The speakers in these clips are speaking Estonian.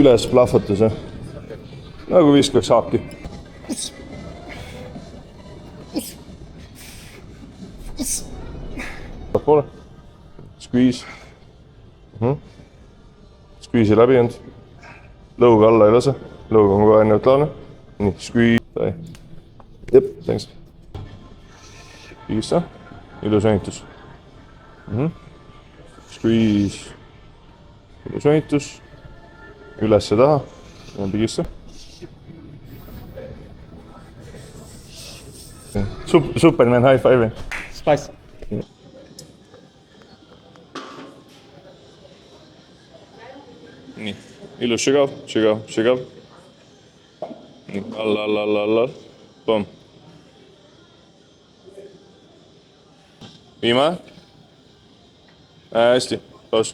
üles plahvatus, nagu viskaks haaki. Poole. Squeeze. Squeeze'i läbi jäänud. Lõuga alla ei lase. Lõug on kogu aeg neutraalne. Nii, squeeze. Jep, thanks. Pigissa. Ilus õnnitus. Squeeze. Ilus õnnitus. Üles ja taha. Pigissa. Superman high five. Spice. Nii, ilus sügav, sügav, sügav. Nii, alla. Pomm. Viimane. Hästi, paus.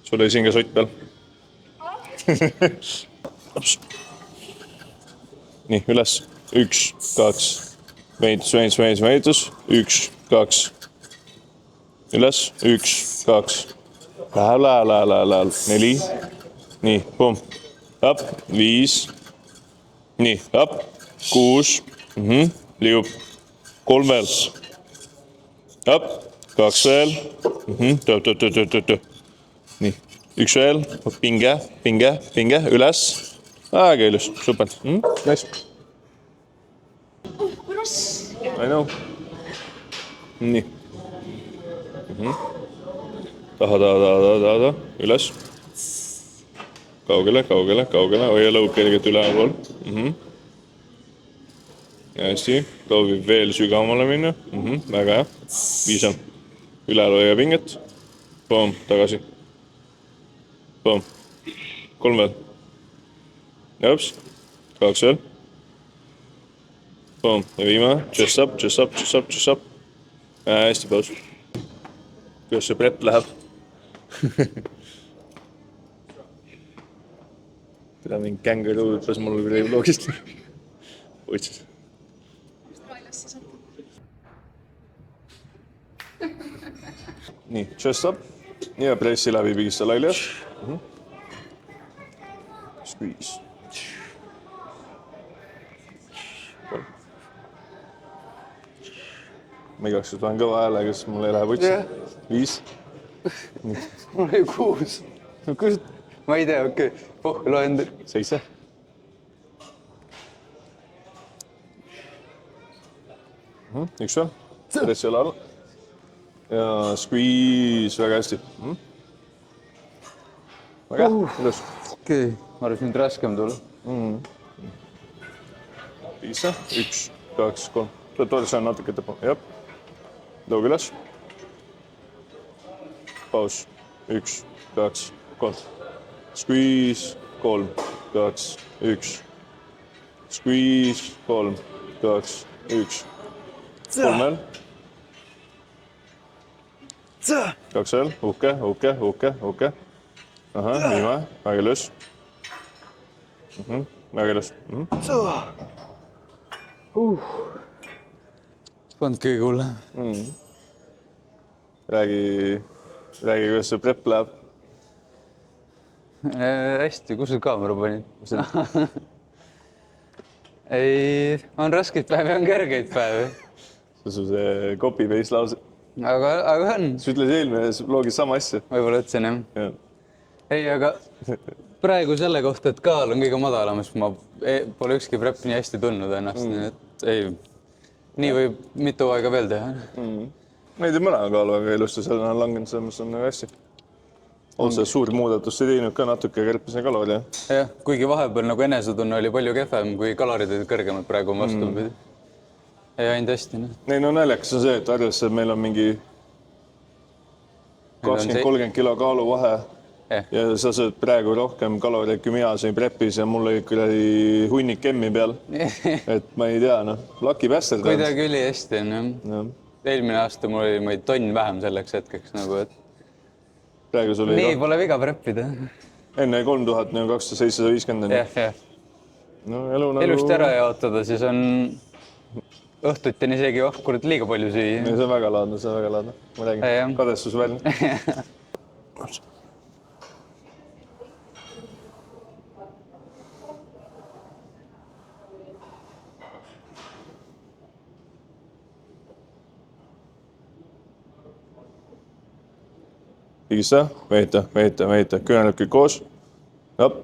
Sul oli siin ka sott peal. Nii, üles. 1, 2. Venitus. 1, 2. Üles. 1, 2. Läheb. 4. Nii, pumm. Up. 5. Nii, up. 6. Liigub. 3 veel. Up. 2 veel. Töö. Nii, 1 veel. Pinge. Üles. Väga ilus. Super. Nice. I know. Nii. Taha. Üles. Kaugele. Hoia lõug kergelt üleval. Hästi. Proovib veel sügavamale minna. Väga hea. 5 on. Üleval hoia pinget. Pomm. Tagasi. Pomm. 3 veel. Japs. 2 veel. Pomm. Ja viimane. Chest up. Hästi paus. Kuidas see prep läheb? Teda mingi känguru ütles mul vlogist. Võitsis. Nii, chest up. Ja pressi läbi pigista laialias. Squeeze. Ma igaks panen kõva hääle, kes mul ei lähe võtsi. 5. Mul oli 6. Ma ei tea, okei. Loen. 7. Üks veel. Pressi ole alla. Ja squeeze väga hästi. Väga ilus. Okei, ma arvasin nüüd raskem tulla. 5. 1, 2, 3. Toodi see on natuke ettepool. Jep. Lõug üles. Paus. 1, 2, 3. Squeeze. 3, 2, 1. Squeeze. 3, 2, 1. 3 veel. 2 veel. Uhke. Aha, viimane. Väga ilus. Väga ilus. Polnud kõige hullem. Räägi, kuidas see prep läheb. Hästi, kus sul kaamera panid? Ei, on raskeid päevi, on kergeid päevi. See copy-paste lause. Aga on. Sa ütles eelmises vlogis sama asja. Võib-olla ütlesin, jah. Ei, aga praegu selle kohta, et kaal on kõige madalam, sest ma pole ükski prep nii hästi tundnud ennast. Nii et ei, nii võib mitu aega veel teha. Ma ei tea mõneva kaalu, aga ilusti seal on langenud, selles on nagu hästi. Otse suuri muudatust ei teinud ka natuke kärpisin kalori. Jah, kuigi vahepeal nagu enesetunne oli palju kehvem, kui kalorid olid kõrgemad praegu vastupidi. Ei ainult hästi. Ei, no naljakas on see, et arvesse, et meil on mingi 20-30 kilo kaalu vahe ja sa sööd praegu rohkem kaloreid kui mina sõin prepis ja mul oli kuradi hunnik emmi peal. Et ma ei tea, lucky bastard. Kuidagi üli hästi on. Eelmine aasta mul oli ma tonn vähem selleks hetkeks. Praegu sul oli nii pole viga preppida. Enne 3000, 2750. Jah. No elu nagu... Elust ära jaotada, siis on õhtutini isegi vahkurat liiga palju süüa. See on väga laadne, see on väga laadne. Ma räägin, kadestus välja. higista, veeta, küüned kõik koos. Jop.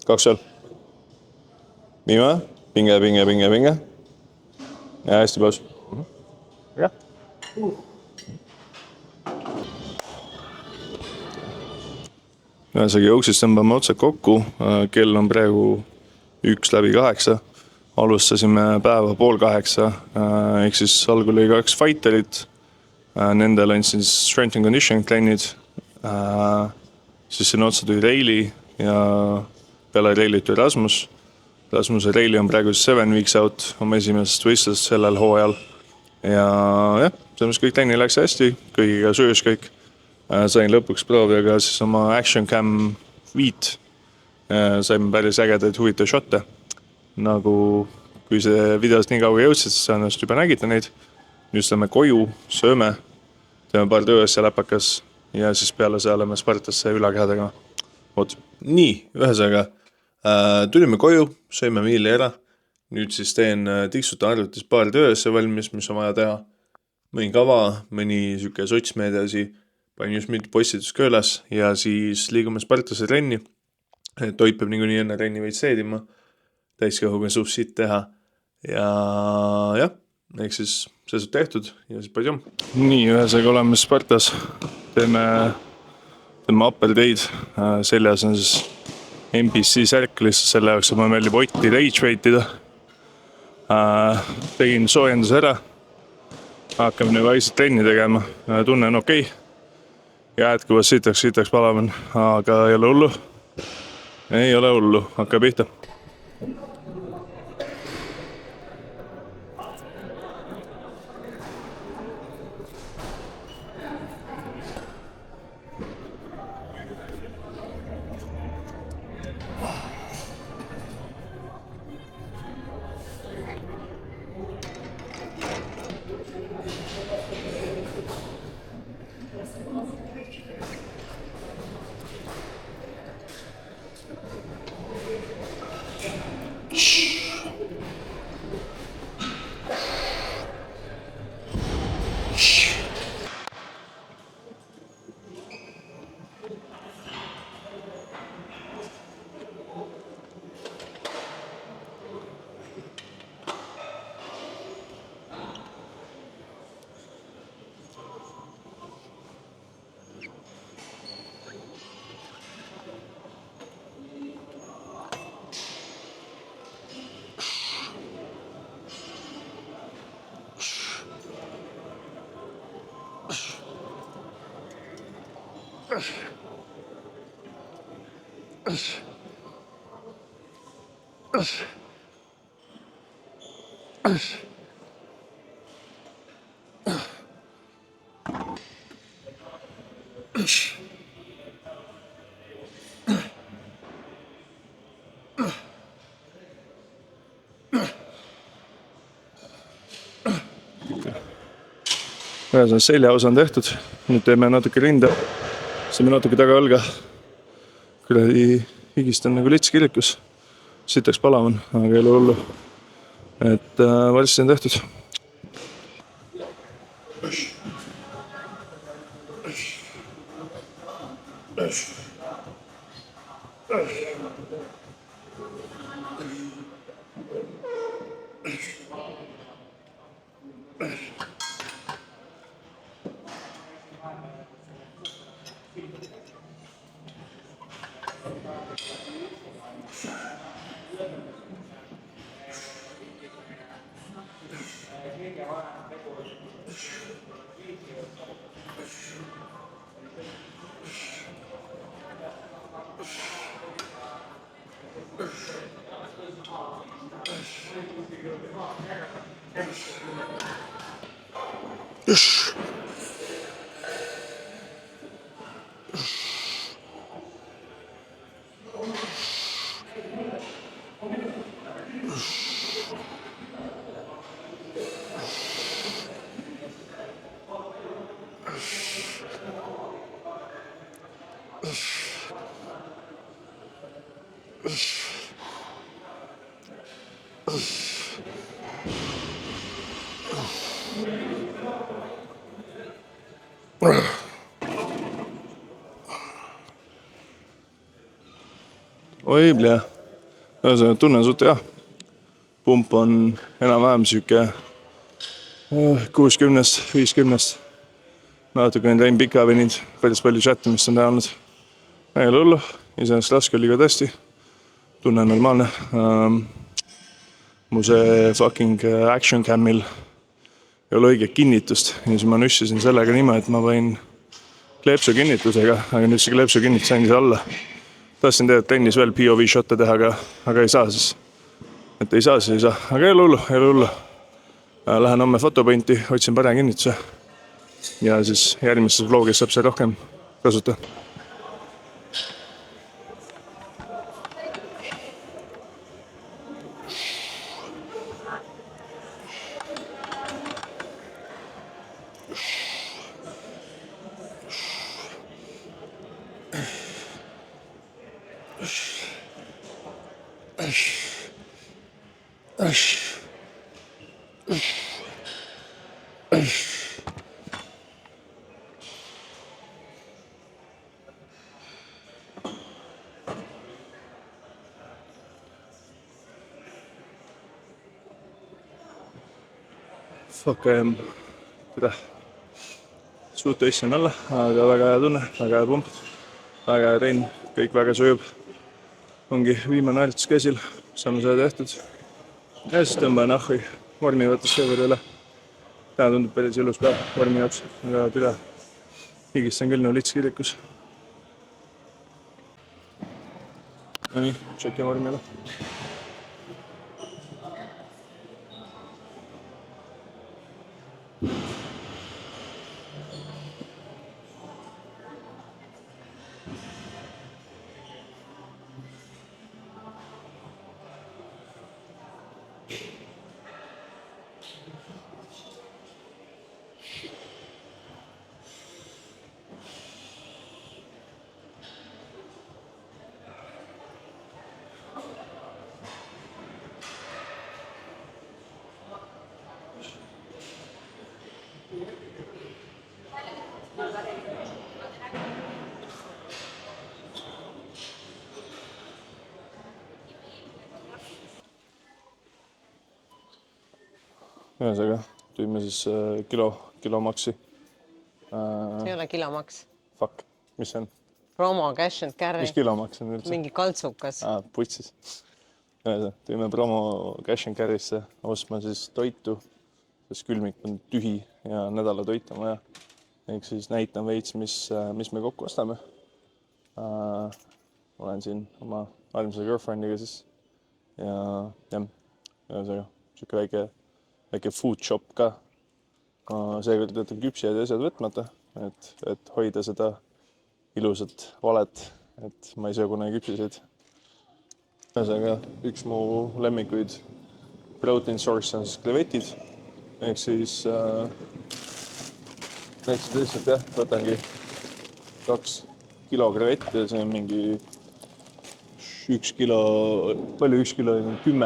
Kaks seal. Viime, pinge. Ja hästi paus. Jah. Ühesõnaga jooksist tõmbame otsad kokku. Kell on praegu 1:08. Alustasime päeva 7:30. Ehk siis algul oli 2 fighterit. Nendel on siis strength and conditioning trennid. Siis sinna otsa tuli Reili ja peale Reilit tuli Rasmus. Rasmuse Reili on praegu 7 weeks out oma esimesest võistlust sellel hooajal. Ja jah, selles kõik trenni läks hästi, kõigiga söös kõik. Sain lõpuks proovida ka siis oma Action Cam 5. Saime päris ägedaid huvitav shotte. Nagu kui see videost nii kauga jõudsid, siis ennast juba nägite neid. Nüüd lähme koju, sööme, teeme paar töös ja läpakas ja siis peale see oleme Spartasse ülakeha tegema. Oot. Nii, ühesõnaga, tulime koju, sõime miili ära. Nüüd siis teen tiksuta arvutis paar töös valmis, mis on vaja teha. Mõni kava, mõni süke sotsmeediasi, panin just mitu postitus kööles ja siis liigume Spartasse trenni. Toit peab niikuinii enne trenni veits seedima, täiskõhuga suht siit teha ja jah, ehk siis see saab tehtud ja siis padjom. Nii, ühesõnaga oleme Spartas, teeme upper dayd, seljas on siis NPC särk lihtsalt selle jaoks, et ma meeldib Otti rage rate'ida. Tegin soojenduse ära, hakkame nüüd vaikselt trenni tegema, tunnen okei. Ja jätkuvalt sitaks palavan, aga ei ole hullu. Ei ole hullu, hakka pihta. Ühesõnaga seljaosa on tehtud, nüüd teeme natuke rinda, saame natuke taga õlga. Kuradi higistan nagu lits kirikus, sitaks palavan, aga ei ole hullu. Et varsti on tehtud. oi, plee. Ühesõnaga, tunnen suht hea. Pump on enam-vähem siuke 60, 50. Natuke on läinud pika veninud, päris palju chattimist on täna olnud. Ei ole hullu, iseenesest raske oli ka tõesti. Tunne on normaalne. Mu see fucking action cam'il ei ole õiget kinnitust. Ja siis ma nüssisin sellega niimoodi, et ma panin kleepsu kinnitusega, aga nüüd see kleepsu kinnitus andis alla. Tahtsin teha trennis veel POV shot'e teha, aga ei saa siis. Et ei saa, siis ei saa. Aga ei ole hullu. Lähen homme fotopointi, otsin parem kinnituse. Ja siis järgmises vlogis saab see rohkem kasutada. Fuck, tere. Suht tõstin alla, aga väga hea tunne, väga hea pump, väga hea trenn, kõik väga sujub. Ongi viimane harjutus käsil, saame seda tehtud. Ja siis tõmban ahvi, vormi võttes seekord üle. Täna tundub päris ilus päev, vormi jaoks, aga tere. Higistan küll no lits kirikus. No nii, tšekin vormi üle. Ühesõnaga, tüüme siis kilo maksi. See ei ole kilomaks. Fuck, mis see on? Promo cash and carry. Mis kilomaks on üldse? Mingi kaltsukas. Putsis. Ühesõnaga, tüüme promo cash and carry'sse ostma siis toitu, sest külmik on tühi ja nädala toit on vaja. Ehk siis näitan veits, mis me kokku ostame. Olen siin oma armsa girlfriendiga siis ja ühesõnaga, siuke väike food shop ka. Seekord jätan küpsijad ja asjad võtmata, et hoida seda ilusat valet, et ma ei söö kunagi küpsiseid. Ühesõnaga, üks mu lemmikuid protein source on siis krevetid. Ehk siis lihtsalt jah, võtangi 2 kilo krevetti ja see on mingi 1 kilo, palju 1 kilo on 10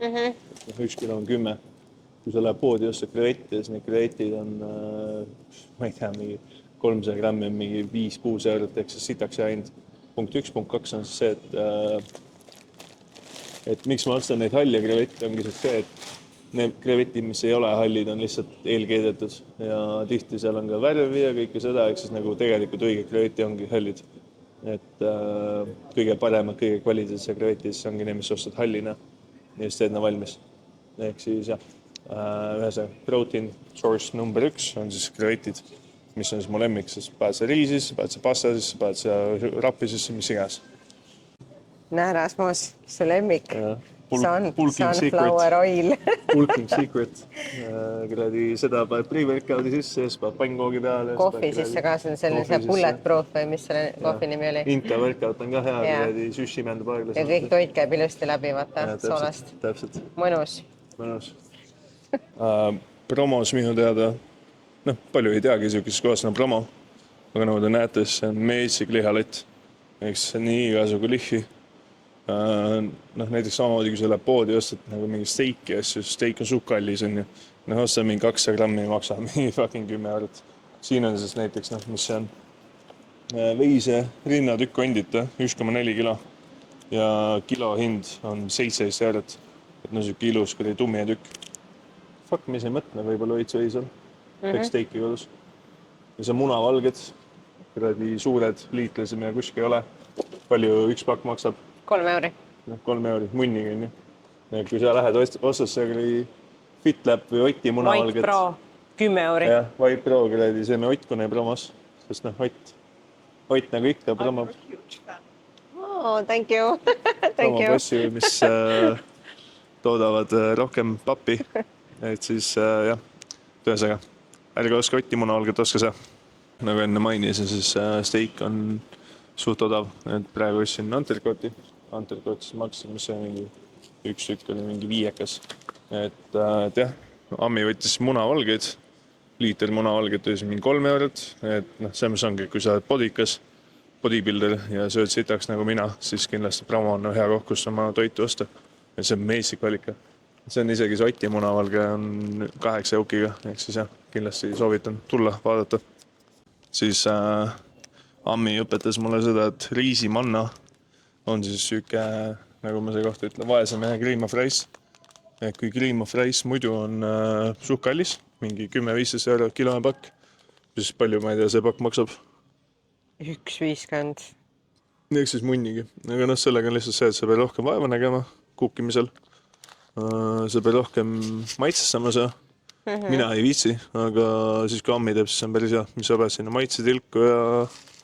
või? 1 kilo on 10. Kui sa läheb poodi ostad krevetti, siis need krevetid on, ma ei tea, mingi 300 grammi on mingi 5-6 eurot, ehk siis sitaks jäänud. Punkt 1, punkt 2 on siis see, et miks ma ostan neid halli krevette, ongi siis see, et need krevetid, mis ei ole hallid, on lihtsalt eelkeedetud ja tihti seal on ka värvi ja kõike seda, ehk siis nagu tegelikult õige kreveti ongi hallid. Et kõige paremad, kõige kvaliteetse krevetid, siis ongi need, mis ostad hallina ja siis teed nad valmis. Ehk siis jah. Ühesõnaga, protein source number 1 on siis krevetid, mis on siis mu lemmik, sest paned sa riisis, paned sa pasta sisse, paned sa rappi sisse, mis iganes. Näe, Rasmus, su lemmik. Sunflower oil. Bulking secret. Seda paned pre-workout'i sisse, siis paned pannkoogi peale. Kohvi sisse ka, see on selline bulletproof või mis selle kohvi nimi oli. Inta-workout on ka hea, süši imendab aeglaselt. Ja kõik toit käib ilusti läbi, vaata, soolast. Täpselt. Mõnus. Promos minu teada, palju ei teagi siukest kohast on promo, aga nagu te näete, see on meetsik lihalett. Eks see on nii igasugu lihvi. Näiteks samamoodi, kui sa läheb poodi ostad nagu mingi steiki asju, steik on suht kallis on ju. Ostad mingi 200 grammi maksa mingi fucking 10 eurot. siin on siis näiteks, noh, mis see on? Veise rinnatükk kondita, 1,4 kilo. Ja kilo hind on 17 eurot. Et no siuke ilus, kui tummie tükk. Fuck, mis ei mõtle, võib-olla võid veis olla. Teeks steiki kodus. Ja see munavalged, kuradi suured liitlasi meil kuskil ei ole. Palju üks pakk maksab? 3 euri. 3 euri, munniga on ju. Kui sa lähed ostad see FitLab või Oti munavalget. White Pro, 10 euri. Jah, White Pro, kuradi, see me Ott kune promos. Sest noh, Ott nagu ikka promob. Oh, thank you. Thank Promop you. asju, mis toodavad rohkem pappi. Et siis jah, tõesaga. Ärge oska Oti munavalget, oska see. Nagu enne mainisin, siis steak on suht odav. Et praegu ostsin Anterkoti. Anterkotis maksin, mis see mingi üks tükk oli mingi 5. Et jah, Ammi võttis munavalgeid. Liiter munavalget oli mingi 3 eurot. Et noh, see mis ongi, kui sa oled podikas, bodybuilder ja sööd sitaks nagu mina, siis kindlasti promo on hea koht, kus oma toitu osta. Et see on meelsik valika. See on isegi see Oti munavalge on 8 eukiga. Ehk siis jah, kindlasti soovitan tulla, vaadata. Siis Ammi õpetas mulle seda, et riisimanna on siis süke, nagu ma see kohta ütlen, vaese mehe cream of rice. Et kui cream of rice muidu on suht kallis, mingi 10-15 eurot kilone pakk, siis palju, ma ei tea, see pakk maksab? 1,50. Ehk siis munnigi. Aga noh, sellega on lihtsalt see, et sa pead rohkem vaeva nägema kuukimisel. Sa pead rohkem maitsestama seda. Mina ei viitsi, aga siis kui Ammi teeb, siis on päris hea. Mis sa pead sinna maitsetilku ja...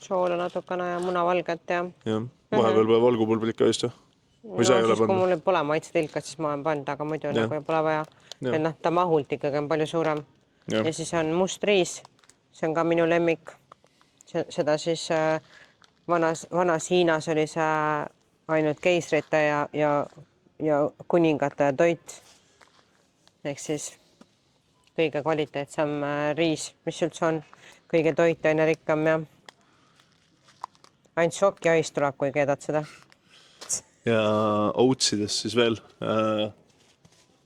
Soola natukene ja munavalget ja... Jah, vahepeal pole valgupulbrit ka vist. Või sa ei ole Kui pannud? mul pole maitsetilkat, siis ma olen pannud, aga muidu nagu ei pole vaja. Et noh, ta mahult ikkagi on palju suurem. Ja siis on must riis. See on ka minu lemmik. Seda siis vanas Hiinas oli see ainult keisrite ja kuningate toit. Ehk siis kõige kvaliteetsem riis, mis üldse on. Kõige toitaine rikkam ja ainult šokihais tuleb, kui keedad seda. Ja oatsidest siis veel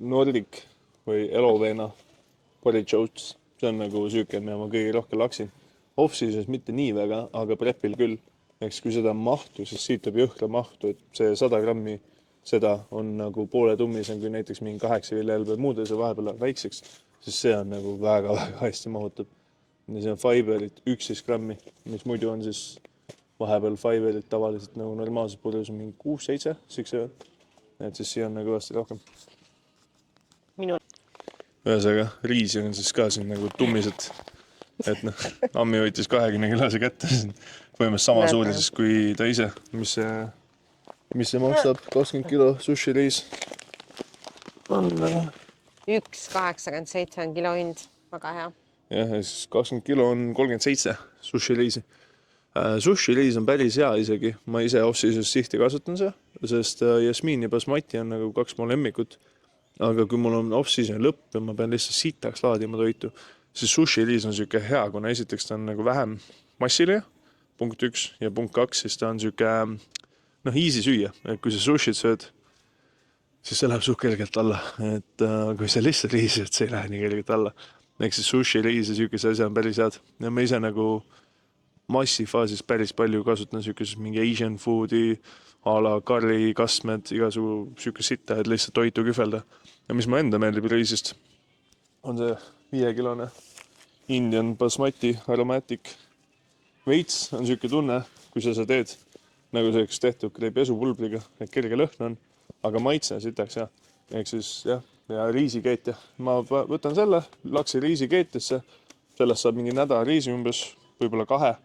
Nordic või Elovena porridge oats. See on nagu süüke, mida ma kõige rohkem laksin. Off-seasons mitte nii väga, aga prepil küll. Eks kui seda mahtu, siis siit tuleb jõhra mahtu, et see 100 grammi seda on nagu poole tummisem kui näiteks mingi 8 viljel või muude see vahepeal väikseks, siis see on nagu väga-väga hästi mahutab. Ja see on fiberit 11 grammi, mis muidu on siis vahepeal fiberit tavaliselt nagu normaalses purjus mingi 6-7, siukse. Et siis siia on nagu kõvasti rohkem. Ühesõnaga, riisi on siis ka siin nagu tummised. Et noh, Ammi võitis 20 kilose kätte. Põhimõtteliselt sama suurisest kui ta ise. Mis see maksab? 20 kilo sushi riis. On väga. 1,87 on kilo hind. Väga hea. Jah, ja siis 20 kilo on 37 sushi riisi. Sushi riis on päris hea isegi. Ma ise off-seasons tihti kasutan see, sest Jasmin ja Basmati on nagu 2 mu lemmikut. Aga kui mul on off-season lõpp ja ma pean lihtsalt sitaks laadima toitu, siis sushi riis on siuke hea, kuna esiteks ta on nagu vähem massiline, punkt 1, ja punkt 2, siis ta on siuke easy süüa. Et kui sa sushit sööd, siis see läheb suht kergelt alla. Et kui sa lihtsalt riisi, et see ei lähe nii kergelt alla. Ehk siis sushi riis ja siukese asja on päris head. Ja ma ise nagu massifaasis päris palju kasutan siukes mingi Asian foodi, a la curry, kastmed, igasugu siuke sitta, et lihtsalt toitu kühvelda. Ja mis ma enda meeldib riisist, on see 5-kilone Indian Basmati aromatic. Veits on siuke tunne, kui sa teed, nagu selleks tehtud pesupulbriga, et kerge lõhn on, aga maitse sitaks ja. Ehk siis jah, ja riisikeetja. Ma võtan selle, laksi riisikeetjesse, sellest saab mingi nädala riisi umbes, võib-olla 2.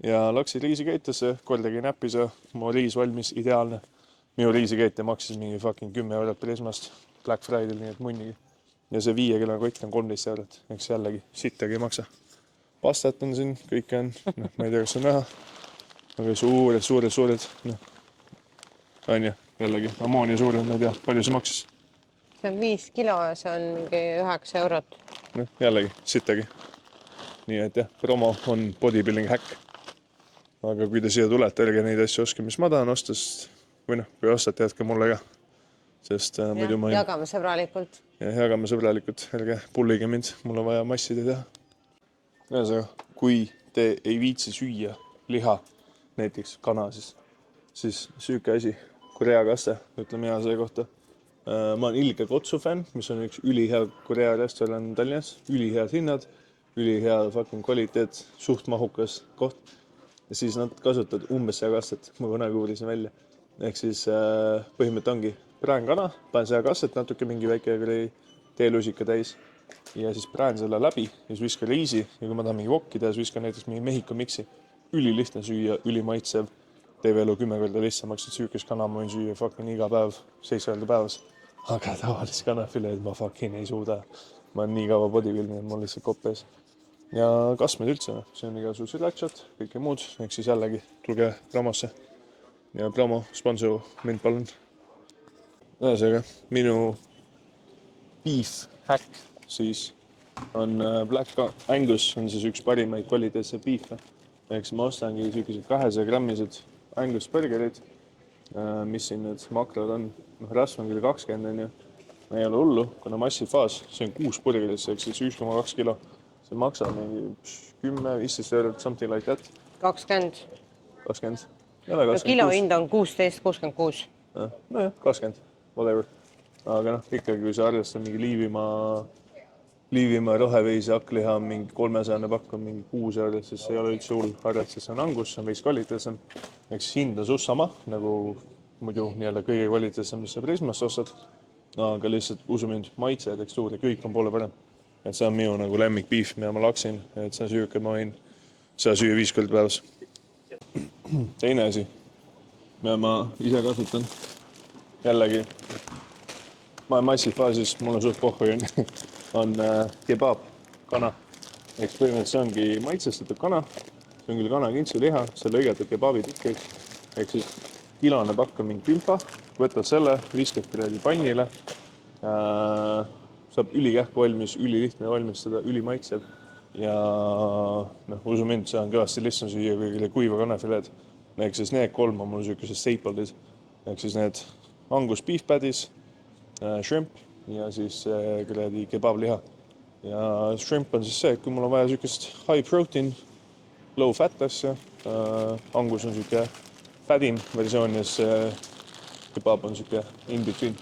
Ja laksi riisikeetjesse, kordagi näppis ja mu riis valmis, ideaalne. Minu riisikeetja maksis mingi fucking 10 eurot Prismast Black Friday'l, nii et munnigi. Ja see 5-kilone kott on 13 eurot, eks jällegi sittagi ei maksa. Pastat on siin, kõik on, ma ei tea, kas on näha, aga suured, on ju, jällegi, ammoonia suured, ma ei tea, palju see maksis. See on 5 kilo ja see on mingi 9 eurot. Jällegi, sittagi. Nii et jah, promo on bodybuilding hack. Aga kui te siia tulete, ärge neid asju oska, mis ma tahan osta, või kui ostate, jätke mulle ka. Sest muidu ma... Jagame sõbralikult. Ja jagame sõbralikult, ärge pullige mind, mul on vaja massida teha. ühesõnaga, kui te ei viitsi süüa liha, näiteks kana, siis süüke asi, Korea kaste, ütleme hea selle kohta. Ma olen ilge Kotsu fänn, mis on üks ülihea Korea restoran Tallinnas, ülihead hinnad, ülihea fucking kvaliteet, suht mahukas koht. Ja siis nad kasutavad umbes seakastet, ma kunagi uurisin välja. Ehk siis põhimõte ongi prään kana, panen seakastet natuke mingi väike teelusika täis ja siis prään selle läbi ja siis viskan riisi ja kui ma tahan mingi wokki teha, siis viskan näiteks mingi Mehhiko miksi. Ülilihtne süüa, ülimaitsev, teeb elu 10 korda lihtsamaks, et süükes kana ma võin süüa fucking iga päev, 7 korda päevas. Aga tavalist kanafileed ma fucking ei suuda. Ma olen nii kaua bodybuilding, et mul lihtsalt koppes. Ja kasmed üldse, see on igasugused sriračat, kõike muud, ehk siis jällegi tulge Pramosse ja Pramo sponsor mind palun. Ühesõnaga, minu beef hack siis on Black Angus, on siis üks parimaid kvaliteetse beef'e. Ehk siis ma ostangi süükesed 200 grammised Angus burgerid, mis siin need makrod on. Rasv on küll 20 on ju, ei ole hullu, kuna massifaas, see on 6 burgerit, ehk siis 1,2 kilo. See maksab mingi 10-15 eurot, something like that. 20. 20. Kilo hind on 16,66. Nojah, 20, whatever. Aga ikkagi, kui see arvestab mingi Liivimaa roheveisi hakkliha on mingi 300 pakk on mingi 6 eurot, siis see ei ole üldse hull. Arvestab, see on Angus, see on veits kvaliteetsem. Eks hind on suht sama, nagu muidu nii-öelda kõige kvaliteetsem, mis sa Prismast ostad. Aga lihtsalt usu mind, maitse ja tekstuur ja kõik on poole parem. Et see on minu nagu lemmik beef, mida ma laksin, et see on süüke, ma võin seda süüa 5 korda päevas. Teine asi, mida ma ise kasutan, jällegi, ma olen massifaasis, mul on suht pohhu on kebab, kana. Eks põhimõtteliselt see ongi maitsestatud kana, see on küll kana kintsuliha, see lõigatud kebabi tükkeid, ehk siis kilone pakk on mingi pimpa, võtad selle, viskad kuradi pannile, saab ülikähku valmis, ülilihtne valmistada, ülimaitsev ja usu mind, see on kõvasti lihtsam süüa kõigile kuiva kanafileed. Ehk siis need 3 on mul süükesed stapledid, ehk siis need Angus beef patties, shrimp ja siis kuradi kebabliha. Ja shrimp on siis see, et kui mul on vaja süükest high protein, low fat asja, Angus on süüke fatim versioon ja kebab on süüke in between.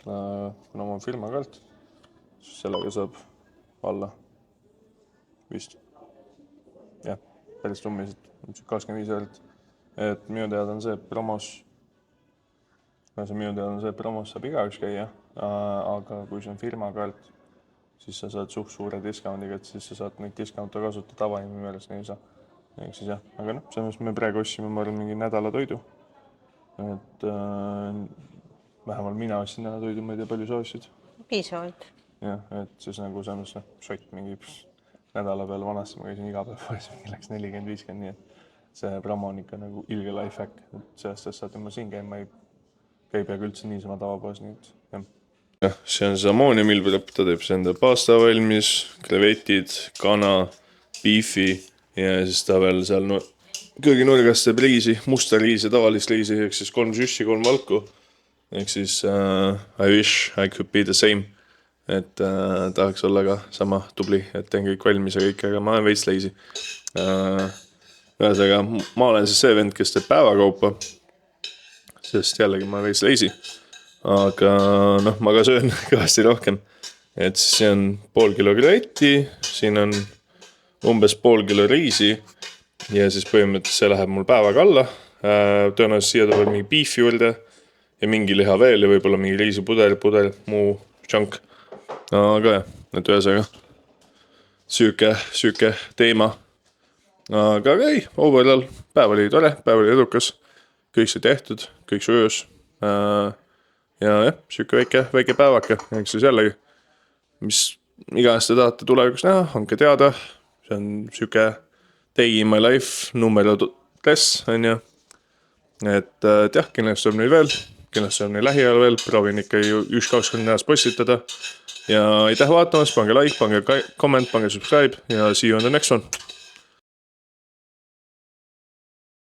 Kuna ma firma kalt, siis sellega saab alla vist. Jah, päris tummiselt, 25 eurot. Et minu teada on see promos saab igaüks käia, aga kui see on firma kaart, siis sa saad suht suure discountiga, et siis sa saad neid discounte kasutada tavainimi meeles, nii ei saa. Ehk siis jah, aga selles me praegu ostsime, ma arvan, mingi nädala toidu. Et vähemalt mina ostsin nädala toidu, ma ei tea, palju sa ostsid. Piisavalt. Jah, et siis nagu selles šott mingi nädala peale vanasti, ma käisin iga päev, mingi läks 40-50, nii et see Pramo on ikka nagu ilge life hack, et sellest saad ma siin käima, käi peaaegu üldse niisama tavapoes, nii et jah. jah, see on see ammooniumilbrõpp, ta teeb see enda pasta valmis, krevetid, kana, beefi ja siis ta veel seal kööginurgas teeb riisi, musta riisi, tavalist riisi, ehk siis 3 žüssi, 3 valku. Ehk siis I wish I could be the same, et tahaks olla ka sama tubli, et teen kõik valmis ja kõik, aga ma olen veits lazy. Ühesõnaga, ma olen siis see vend, kes teeb päevakaupa, sest jällegi ma olen veits lazy, aga ma ka söön kõvasti rohkem. Et see on pool kilo krevetti, siin on umbes pool kilo riisi ja siis põhimõtteliselt see läheb mul päevaga alla. Tõenäoliselt siia tuleb mingi beefi juurde ja mingi liha veel ja võib-olla mingi riisipuder, muu junk. Aga jah, et ühesõnaga süüke teema. Aga ei, overall, päev oli tore, päev oli edukas, kõik see tehtud, kõik sujus. Ja jah, süüke väike päevake, ehk siis jällegi, mis iganes te tahate tulevikus näha, andke teada. See on süüke day in my life, numero 3, on ju. Et jah, kindlasti on neid veel, kindlasti on neid lähiajal veel, proovin ikka 1-2 nädalast postitada. Ja aitäh vaatamast, pange like, pange comment, pange subscribe ja see you on the next one.